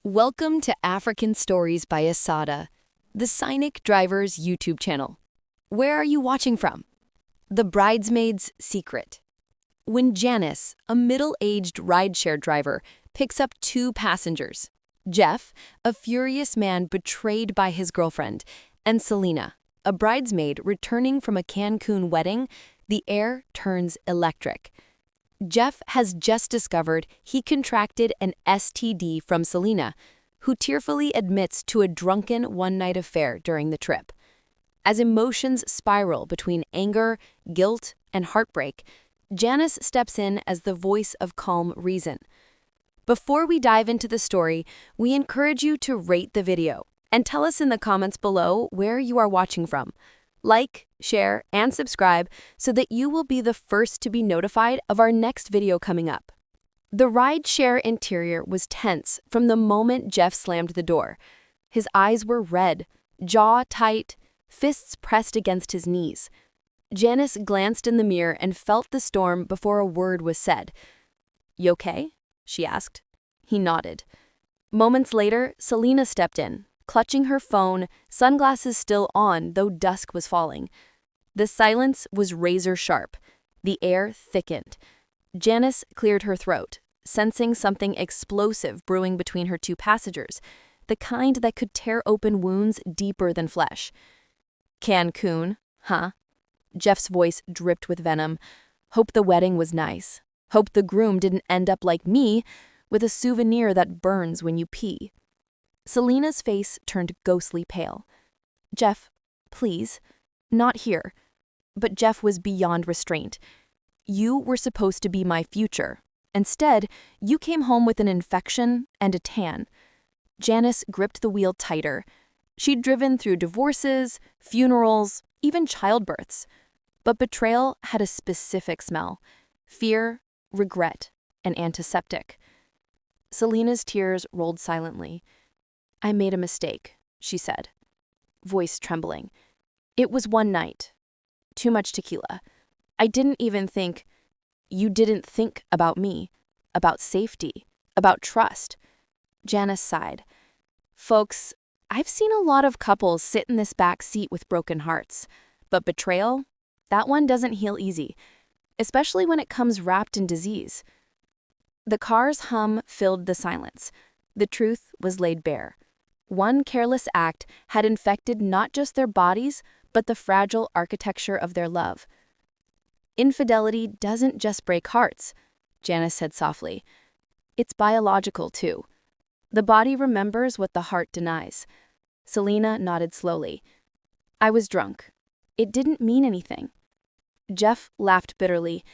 Welcome to African Stories by Asada, the Scenic Driver's YouTube channel. Where are you watching from? The Bridesmaid's Secret. When Janice, a middle-aged rideshare driver, picks up two passengers, Jeff, a furious man betrayed by his girlfriend, and Celina, a bridesmaid returning from a Cancun wedding, the air turns electric. Jeff has just discovered he contracted an STD from Celina, who tearfully admits to a drunken one-night affair during the trip. As emotions spiral between anger, guilt, and heartbreak, Janice steps in as the voice of calm reason. Before we dive into the story, we encourage you to rate the video and tell us in the comments below where you are watching from. Like, share, and subscribe so that you will be the first to be notified of our next video coming up. The rideshare interior was tense from the moment Jeff slammed the door. His eyes were red, jaw tight, fists pressed against his knees. Janice glanced in the mirror and felt the storm before a word was said. "You okay?" she asked. He nodded. Moments later, Celina stepped in, clutching her phone, sunglasses still on though dusk was falling. The silence was razor-sharp. The air thickened. Janice cleared her throat, sensing something explosive brewing between her two passengers, the kind that could tear open wounds deeper than flesh. "Cancun, huh?" Jeff's voice dripped with venom. "Hope the wedding was nice. Hope the groom didn't end up like me, with a souvenir that burns when you pee." Celina's face turned ghostly pale. "Jeff, please, not here." But Jeff was beyond restraint. "You were supposed to be my future. Instead, you came home with an infection and a tan." Janice gripped the wheel tighter. She'd driven through divorces, funerals, even childbirths. But betrayal had a specific smell: fear, regret, and antiseptic. Celina's tears rolled silently. "I made a mistake," she said, voice trembling. "It was one night. Too much tequila. I didn't even think—" "You didn't think about me, about safety, about trust." Janice sighed. "Folks, I've seen a lot of couples sit in this back seat with broken hearts. But betrayal? That one doesn't heal easy, especially when it comes wrapped in disease." The car's hum filled the silence. The truth was laid bare. One careless act had infected not just their bodies, but the fragile architecture of their love. "Infidelity doesn't just break hearts," Janice said softly. "It's biological, too. The body remembers what the heart denies." Celina nodded slowly. "I was drunk. It didn't mean anything." Jeff laughed bitterly.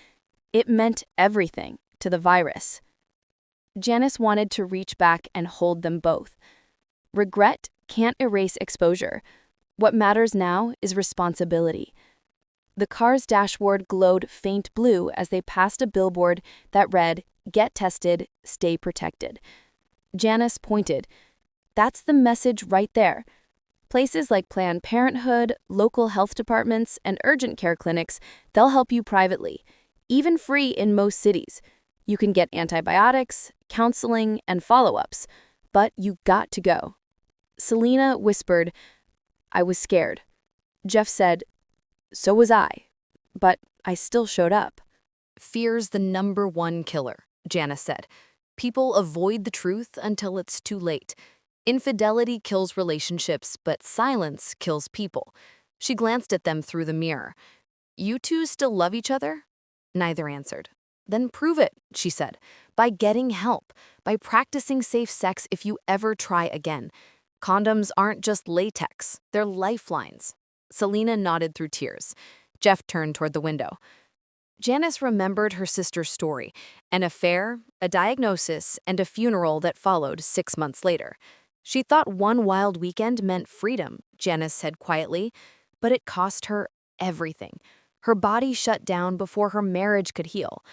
"It meant everything to the virus." Janice wanted to reach back and hold them both. Regret can't erase exposure. What matters now is responsibility. The car's dashboard glowed faint blue as they passed a billboard that read, "Get tested, stay protected." Janice pointed. "That's the message right there. Places like Planned Parenthood, local health departments, and urgent care clinics, they'll help you privately, even free in most cities. You can get antibiotics, counseling, and follow-ups, but you got to go." Celina whispered, "I was scared." Jeff said, "So was I, but I still showed up." "Fear's the #1 killer," Janice said. "People avoid the truth until it's too late. Infidelity kills relationships, but silence kills people." She glanced at them through the mirror. "You two still love each other?" Neither answered. "Then prove it," she said, "by getting help, by practicing safe sex if you ever try again. Condoms aren't just latex, they're lifelines." Celina nodded through tears. Jeff turned toward the window. Janice remembered her sister's story: an affair, a diagnosis, and a funeral that followed 6 months later. She thought one wild weekend meant freedom, Janice said quietly, but it cost her everything. Her body shut down before her marriage could heal.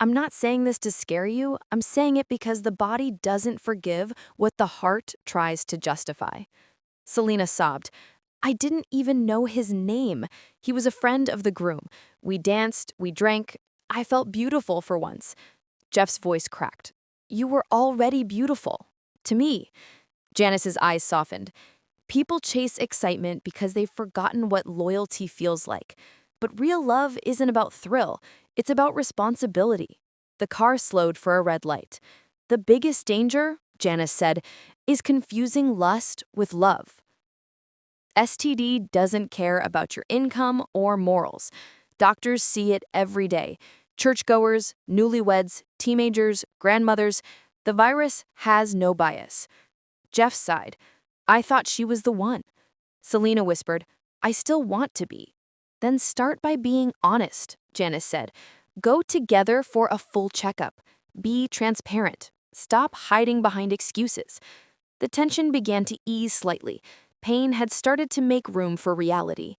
"I'm not saying this to scare you, I'm saying it because the body doesn't forgive what the heart tries to justify." Celina sobbed. "I didn't even know his name. He was a friend of the groom. We danced, we drank. I felt beautiful for once." Jeff's voice cracked. "You were already beautiful." To me. Janice's eyes softened. People chase excitement because they've forgotten what loyalty feels like. But real love isn't about thrill, it's about responsibility. The car slowed for a red light. The biggest danger, Janice said, is confusing lust with love. STD doesn't care about your income or morals. Doctors see it every day. Churchgoers, newlyweds, teenagers, grandmothers, the virus has no bias. Jeff sighed. I thought she was the one. Celina whispered, I still want to be. Then start by being honest, Janice said. Go together for a full checkup. Be transparent. Stop hiding behind excuses. The tension began to ease slightly. Pain had started to make room for reality.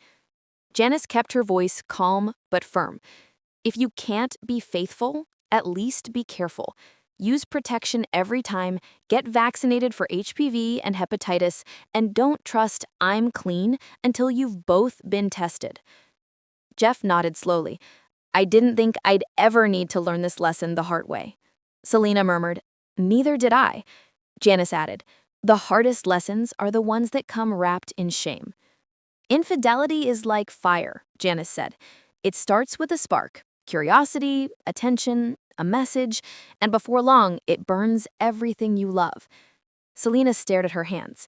Janice kept her voice calm but firm. If you can't be faithful, at least be careful. Use protection every time, get vaccinated for HPV and hepatitis, and don't trust I'm clean until you've both been tested. Jeff nodded slowly. I didn't think I'd ever need to learn this lesson the hard way. Celina murmured, Neither did I. Janice added, The hardest lessons are the ones that come wrapped in shame. Infidelity is like fire, Janice said. It starts with a spark, curiosity, attention, a message, and before long, it burns everything you love. Celina stared at her hands.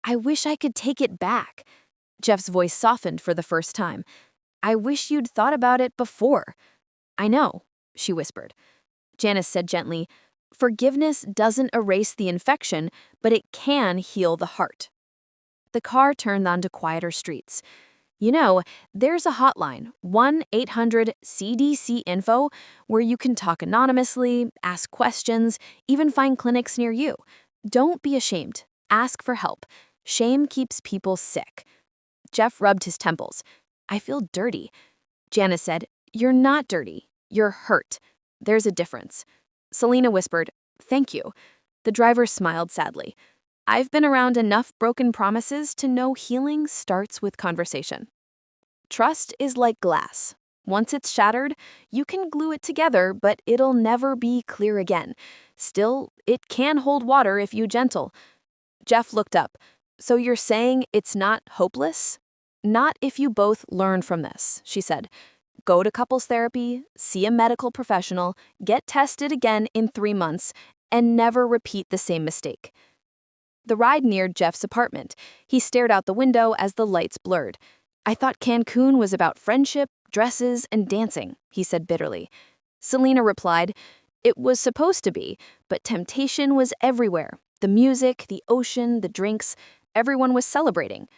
I wish I could take it back. Jeff's voice softened for the first time. I wish you'd thought about it before. I know, she whispered. Janice said gently, Forgiveness doesn't erase the infection, but it can heal the heart. The car turned onto quieter streets. You know, there's a hotline, 1-800-CDC-INFO, where you can talk anonymously, ask questions, even find clinics near you. Don't be ashamed. Ask for help. Shame keeps people sick. Jeff rubbed his temples. I feel dirty. Janice said, You're not dirty. You're hurt. There's a difference. Celina whispered, Thank you. The driver smiled sadly. I've been around enough broken promises to know healing starts with conversation. Trust is like glass. Once it's shattered, you can glue it together, but it'll never be clear again. Still, it can hold water if you gentle. Jeff looked up. So you're saying it's not hopeless? Not if you both learn from this, she said. Go to couples therapy, see a medical professional, get tested again in 3 months, and never repeat the same mistake. The ride neared Jeff's apartment. He stared out the window as the lights blurred. I thought Cancun was about friendship, dresses, and dancing, he said bitterly. Celina replied, It was supposed to be, but temptation was everywhere. The music, the ocean, the drinks, everyone was celebrating.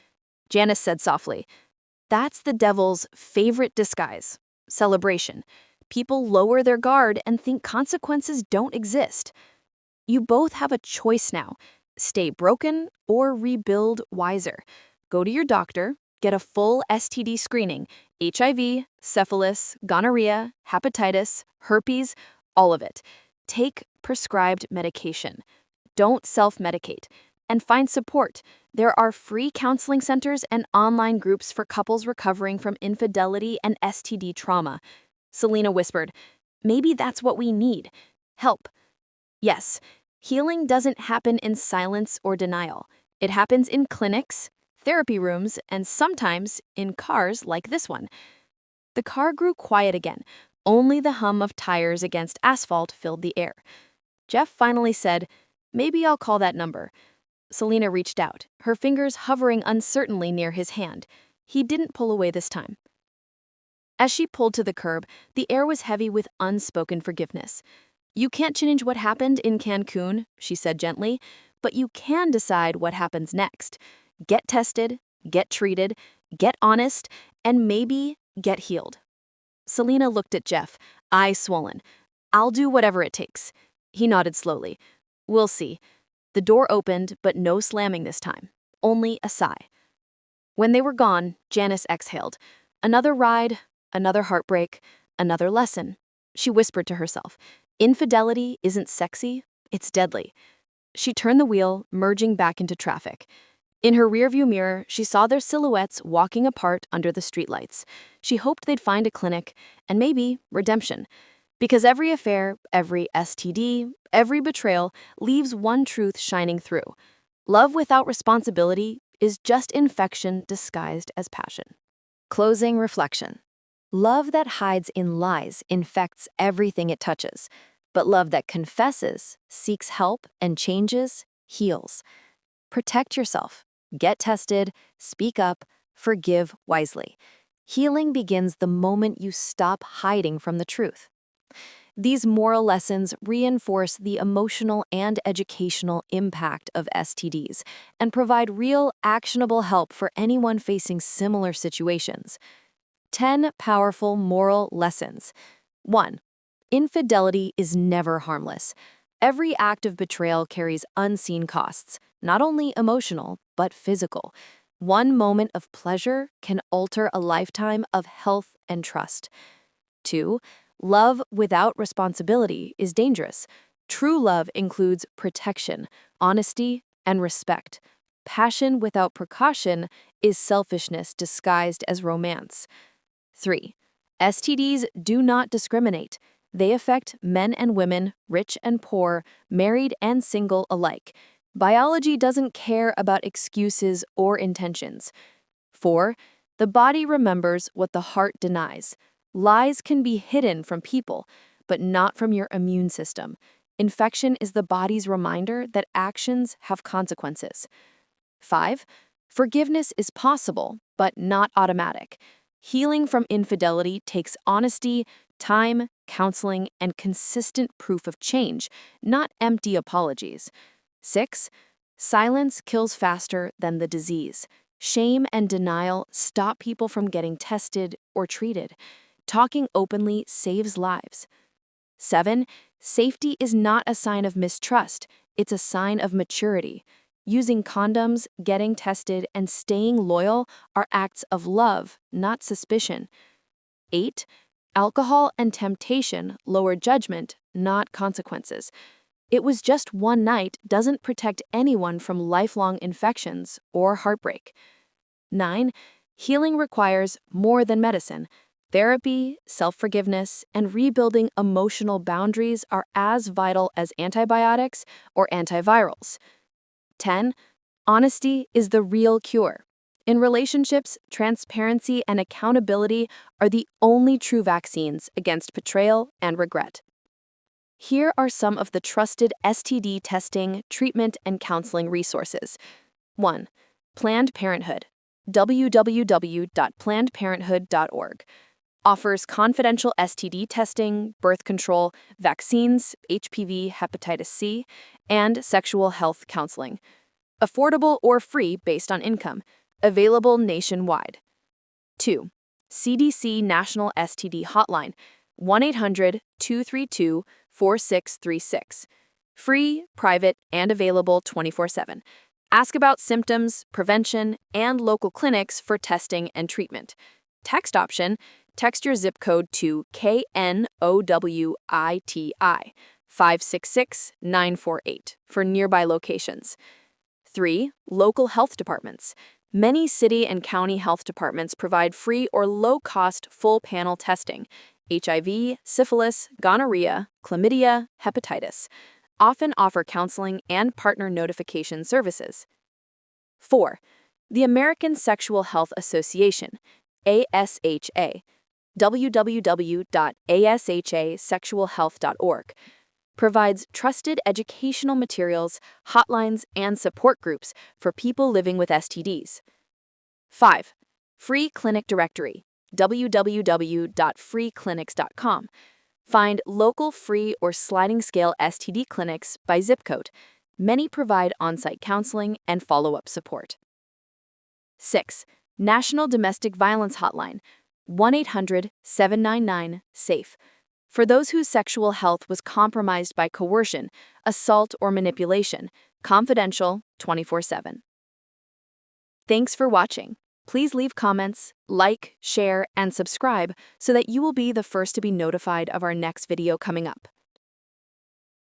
Janice said softly, That's the devil's favorite disguise, celebration. People lower their guard and think consequences don't exist. You both have a choice now. Stay broken or rebuild wiser. Go to your doctor, get a full STD screening, HIV, syphilis, gonorrhea, hepatitis, herpes, all of it. Take prescribed medication. Don't self-medicate. And find support. There are free counseling centers and online groups for couples recovering from infidelity and STD trauma. Celina whispered, Maybe that's what we need. Help. Yes. Healing doesn't happen in silence or denial. It happens in clinics, therapy rooms, and sometimes in cars like this one. The car grew quiet again. Only the hum of tires against asphalt filled the air. Jeff finally said, Maybe I'll call that number. Celina reached out, her fingers hovering uncertainly near his hand. He didn't pull away this time. As she pulled to the curb, the air was heavy with unspoken forgiveness. You can't change what happened in Cancun, she said gently, but you can decide what happens next. Get tested, get treated, get honest, and maybe get healed. Celina looked at Jeff, eyes swollen. I'll do whatever it takes. He nodded slowly. We'll see. The door opened, but no slamming this time. Only a sigh. When they were gone, Janice exhaled. Another ride, another heartbreak, another lesson. She whispered to herself. Infidelity isn't sexy, it's deadly. She turned the wheel, merging back into traffic. In her rearview mirror, she saw their silhouettes walking apart under the streetlights. She hoped they'd find a clinic, and maybe redemption. Because every affair, every STD, every betrayal leaves one truth shining through. Love without responsibility is just infection disguised as passion. Closing reflection. Love that hides in lies infects everything it touches, but love that confesses, seeks help, and changes, heals. Protect yourself, get tested, speak up, forgive wisely. Healing begins the moment you stop hiding from the truth. These moral lessons reinforce the emotional and educational impact of STDs and provide real, actionable help for anyone facing similar situations. 10 powerful moral lessons. 1. Infidelity is never harmless. Every act of betrayal carries unseen costs, not only emotional, but physical. One moment of pleasure can alter a lifetime of health and trust. 2. Love without responsibility is dangerous. True love includes protection, honesty, and respect. Passion without precaution is selfishness disguised as romance. 3. STDs do not discriminate. They affect men and women, rich and poor, married and single alike. Biology doesn't care about excuses or intentions. 4. The body remembers what the heart denies. Lies can be hidden from people, but not from your immune system. Infection is the body's reminder that actions have consequences. 5. Forgiveness is possible, but not automatic. Healing from infidelity takes honesty, time, counseling, and consistent proof of change, not empty apologies. 6. Silence kills faster than the disease. Shame and denial stop people from getting tested or treated. Talking openly saves lives. 7. Safety is not a sign of mistrust, it's a sign of maturity. Using condoms, getting tested, and staying loyal are acts of love, not suspicion. 8. Alcohol and temptation lower judgment, not consequences. It was just one night doesn't protect anyone from lifelong infections or heartbreak. 9. Healing requires more than medicine. Therapy, self-forgiveness, and rebuilding emotional boundaries are as vital as antibiotics or antivirals. 10. Honesty is the real cure. In relationships, transparency and accountability are the only true vaccines against betrayal and regret. Here are some of the trusted STD testing, treatment, and counseling resources. 1. Planned Parenthood. www.plannedparenthood.org. Offers confidential STD testing, birth control, vaccines, HPV, hepatitis C, and sexual health counseling. Affordable or free based on income. Available nationwide. 2. CDC National STD Hotline, 1-800-232-4636. Free, private, and available 24/7. Ask about symptoms, prevention, and local clinics for testing and treatment. Text option, text your zip code to KNOWITI 566948 for nearby locations. 3. Local health departments. Many city and county health departments provide free or low-cost full-panel testing, HIV, syphilis, gonorrhea, chlamydia, hepatitis. Often offer counseling and partner notification services. 4. The American Sexual Health Association, ASHA, www.ashasexualhealth.org, provides trusted educational materials, hotlines, and support groups for people living with STDs. 5. Free Clinic Directory, www.freeclinics.com. Find local free or sliding scale STD clinics by zip code. Many provide on-site counseling and follow-up support. 6. National Domestic Violence Hotline, 1-800-799-SAFE. For those whose sexual health was compromised by coercion, assault, or manipulation, confidential 24/7. Thanks for watching. Please leave comments, like, share, and subscribe so that you will be the first to be notified of our next video coming up.